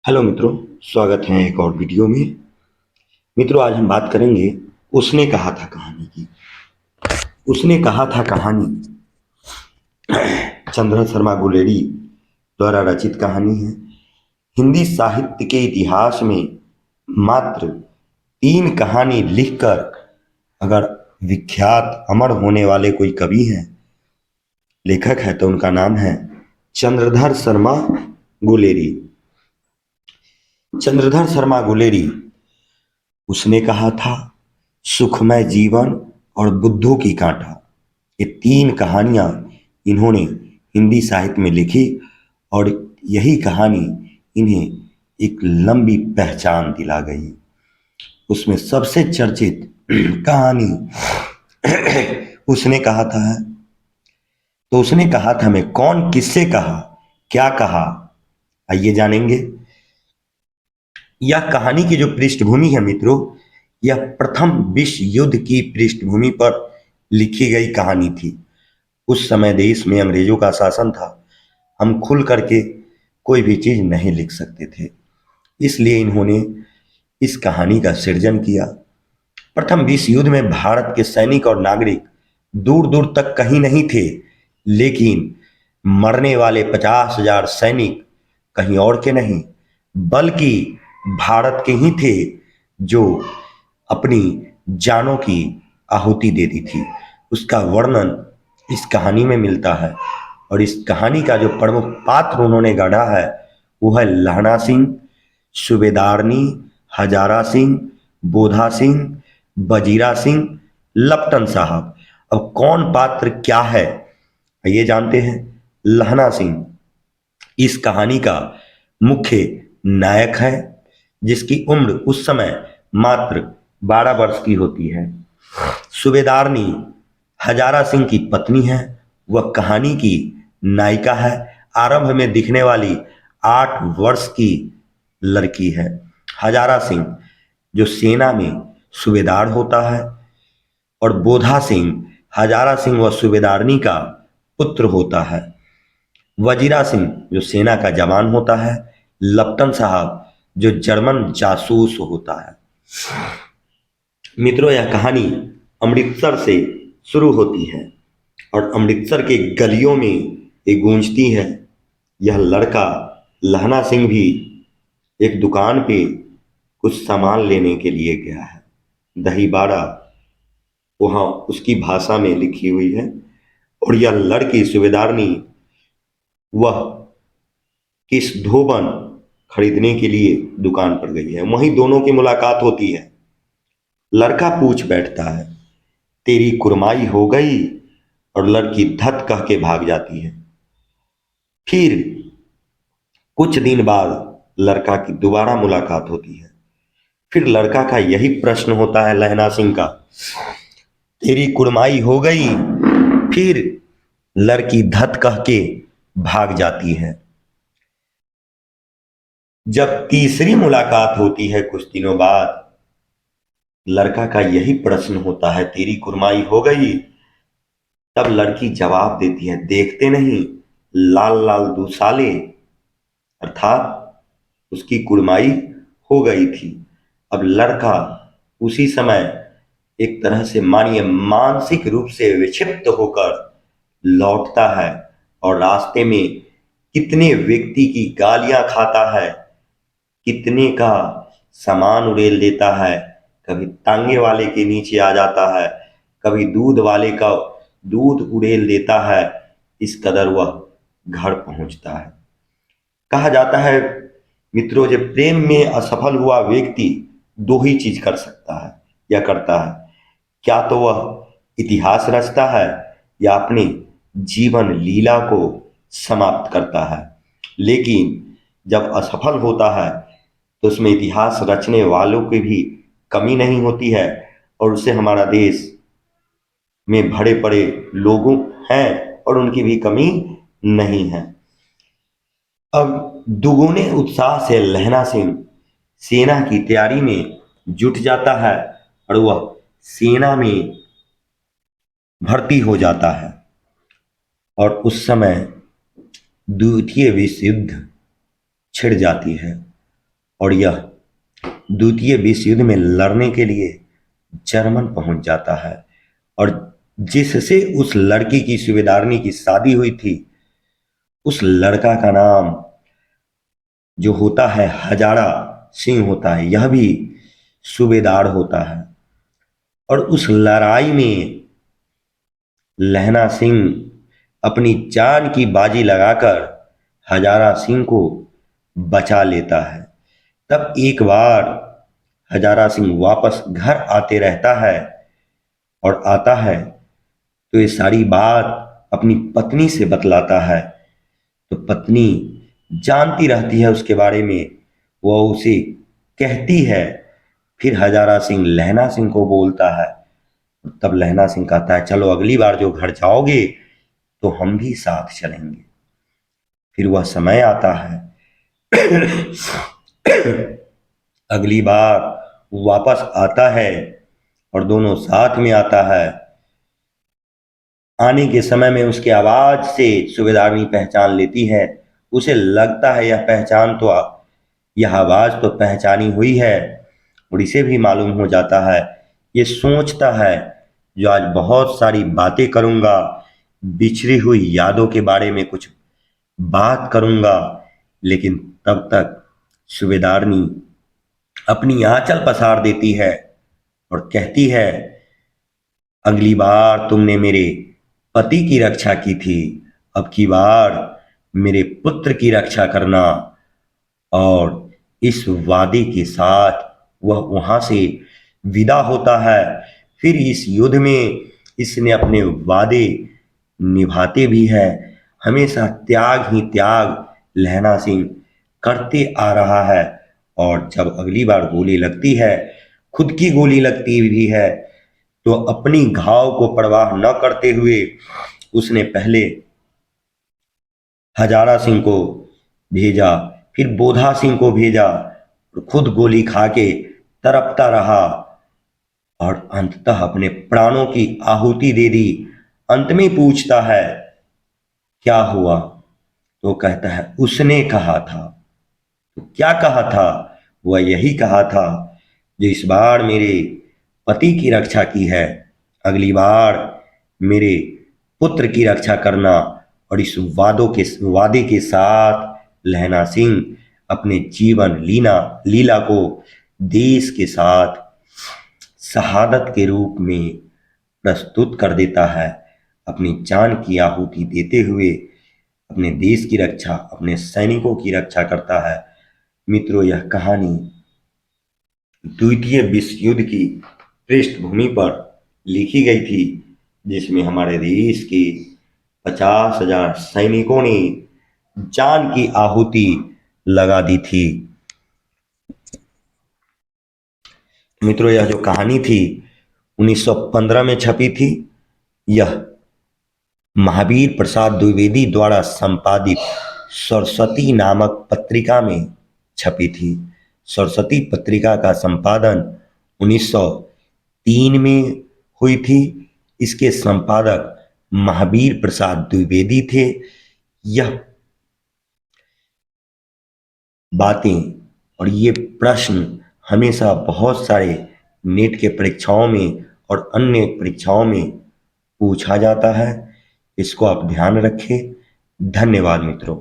Hello मित्रों, स्वागत है एक और वीडियो में। मित्रों, आज हम बात करेंगे उसने कहा था कहानी की। उसने कहा था कहानी चंद्र शर्मा गुलेरी द्वारा रचित कहानी है। हिंदी साहित्य के इतिहास में मात्र 3 कहानी लिखकर अगर विख्यात अमर होने वाले कोई कवि हैं, लेखक है, तो उनका नाम है चंद्रधर शर्मा गुलेरी। चंद्रधर शर्मा गुलेरी, उसने कहा था, सुखमय जीवन और बुद्धू की कांटा, ये 3 कहानियां इन्होंने हिंदी साहित्य में लिखी और यही कहानी इन्हें एक लंबी पहचान दिला गई। उसमें सबसे चर्चित कहानी उसने कहा था है। तो उसने कहा था में कौन किससे कहा, क्या कहा, आइए जानेंगे। यह कहानी की जो पृष्ठभूमि है मित्रों, यह प्रथम विश्व युद्ध की पृष्ठभूमि पर लिखी गई कहानी थी। उस समय देश में अंग्रेजों का शासन था। हम खुल करके कोई भी चीज नहीं लिख सकते थे, इसलिए इन्होंने इस कहानी का सृजन किया। प्रथम विश्व युद्ध में भारत के सैनिक और नागरिक दूर दूर तक कहीं नहीं थे, लेकिन मरने वाले 50,000 सैनिक कहीं और के नहीं, बल्कि भारत के ही थे, जो अपनी जानों की आहुति दे दी थी। उसका वर्णन इस कहानी में मिलता है और इस कहानी का जो प्रमुख पात्र उन्होंने गढ़ा है वो है लहना सिंह, सूबेदारनी, हजारा सिंह, बोधा सिंह, बजीरा सिंह, लपटन साहब। अब कौन पात्र क्या है ये जानते हैं। लहना सिंह इस कहानी का मुख्य नायक है, जिसकी उम्र उस समय मात्र 12 वर्ष की होती है। सूबेदारनी हजारा सिंह की पत्नी है, वह कहानी की नायिका है। आरंभ में दिखने वाली 8 वर्ष की लड़की है। हजारा सिंह जो सेना में सूबेदार होता है, और बोधा सिंह, हजारा सिंह व सूबेदारनी का पुत्र होता है। वजीरा सिंह जो सेना का जवान होता है। लपटन साहब जो जर्मन जासूस होता है। मित्रों, यह कहानी अमृतसर से शुरू होती है और अमृतसर के गलियों में ये गूंजती है। यह लड़का लहना सिंह भी एक दुकान पे कुछ सामान लेने के लिए गया है। दही बाड़ा वहाँ उसकी भाषा में लिखी हुई है, और यह लड़की सूबेदारनी वह किस धोबन खरीदने के लिए दुकान पर गई है। वहीं दोनों की मुलाकात होती है। लड़का पूछ बैठता है, तेरी कुरमाई हो गई, और लड़की धत कह के भाग जाती है। फिर कुछ दिन बाद लड़का की दोबारा मुलाकात होती है। फिर लड़का का यही प्रश्न होता है लहना सिंह का, तेरी कुरमाई हो गई। फिर लड़की धत कह के भाग जाती है। जब तीसरी मुलाकात होती है कुछ दिनों बाद, लड़का का यही प्रश्न होता है, तेरी कुरमाई हो गई। तब लड़की जवाब देती है, देखते नहीं लाल लाल दुसाले, अर्थात उसकी कुड़माई हो गई थी। अब लड़का उसी समय एक तरह से मानिए मानसिक रूप से विक्षिप्त होकर लौटता है, और रास्ते में कितने व्यक्ति की गालियां खाता है, कितने का सामान उड़ेल देता है। कभी तांगे वाले के नीचे आ जाता है, कभी दूध वाले का दूध उड़ेल देता है। इस कदर वह घर पहुंचता है। कहा जाता है मित्रों, जब प्रेम में असफल हुआ व्यक्ति 2 ही चीज कर सकता है या करता है, क्या तो वह इतिहास रचता है या अपनी जीवन लीला को समाप्त करता है। लेकिन जब असफल होता है तो उसमें इतिहास रचने वालों की भी कमी नहीं होती है, और उससे हमारा देश में भरे पड़े लोगों हैं और उनकी भी कमी नहीं है। अब दुगुने उत्साह से लहना सिंह सेना की तैयारी में जुट जाता है, और वह सेना में भर्ती हो जाता है। और उस समय द्वितीय विश्व युद्ध छिड़ जाती है। और यह द्वितीय विश्व युद्ध में लड़ने के लिए जर्मन पहुंच जाता है। और जिससे उस लड़की की सूबेदारनी की शादी हुई थी, उस लड़का का नाम जो होता है हजारा सिंह होता है, यह भी सूबेदार होता है। और उस लड़ाई में लहना सिंह अपनी जान की बाजी लगाकर हजारा सिंह को बचा लेता है। तब एक बार हजारा सिंह वापस घर आते रहता है और आता है तो ये सारी बात अपनी पत्नी से बतलाता है। तो पत्नी जानती रहती है उसके बारे में, वह उसे कहती है। फिर हजारा सिंह लहना सिंह को बोलता है। तब लहना सिंह कहता है, चलो अगली बार जो घर जाओगे तो हम भी साथ चलेंगे। फिर वह समय आता है अगली बार वापस आता है और दोनों साथ में आता है। आने के समय में उसके आवाज से सूबेदारनी पहचान लेती है। उसे लगता है यह आवाज तो पहचानी हुई है। और इसे भी मालूम हो जाता है, ये सोचता है जो आज बहुत सारी बातें करूंगा, बिछड़ी हुई यादों के बारे में कुछ बात करूंगा। लेकिन तब तक सूबेदारनी अपनी आंचल पसार देती है और कहती है, अगली बार तुमने मेरे पति की रक्षा की थी, अब की बार मेरे पुत्र की रक्षा करना। और इस वादे के साथ वह वहां से विदा होता है। फिर इस युद्ध में इसने अपने वादे निभाते भी है। हमेशा त्याग ही त्याग लहना सिंह करते आ रहा है। और जब अगली बार गोली लगती है, खुद की गोली लगती भी है, तो अपनी घाव को परवाह न करते हुए उसने पहले हजारा सिंह को भेजा, फिर बोधा सिंह को भेजा, खुद गोली खा के तड़पता रहा और अंततः अपने प्राणों की आहुति दे दी। अंत में पूछता है, क्या हुआ? तो कहता है, उसने कहा था। तो क्या कहा था? वह यही कहा था, जो इस बार मेरे पति की रक्षा की है, अगली बार मेरे पुत्र की रक्षा करना। और इस वादे के साथ लहना सिंह अपने जीवन लीला को देश के साथ शहादत के रूप में प्रस्तुत कर देता है। अपनी जान की आहुति देते हुए अपने देश की रक्षा, अपने सैनिकों की रक्षा करता है। मित्रों, यह कहानी द्वितीय विश्व युद्ध की पृष्ठभूमि पर लिखी गई थी, जिसमें हमारे देश के 50,000 सैनिकों ने जान की आहुति लगा दी थी। मित्रों, यह जो कहानी थी 1915 में छपी थी। यह महावीर प्रसाद द्विवेदी द्वारा संपादित सरस्वती नामक पत्रिका में छपी थी। सरस्वती पत्रिका का संपादन 1903 में हुई थी। इसके संपादक महावीर प्रसाद द्विवेदी थे। यह बातें और ये प्रश्न हमेशा बहुत सारे नेट के परीक्षाओं में और अन्य परीक्षाओं में पूछा जाता है। इसको आप ध्यान रखें। धन्यवाद मित्रों।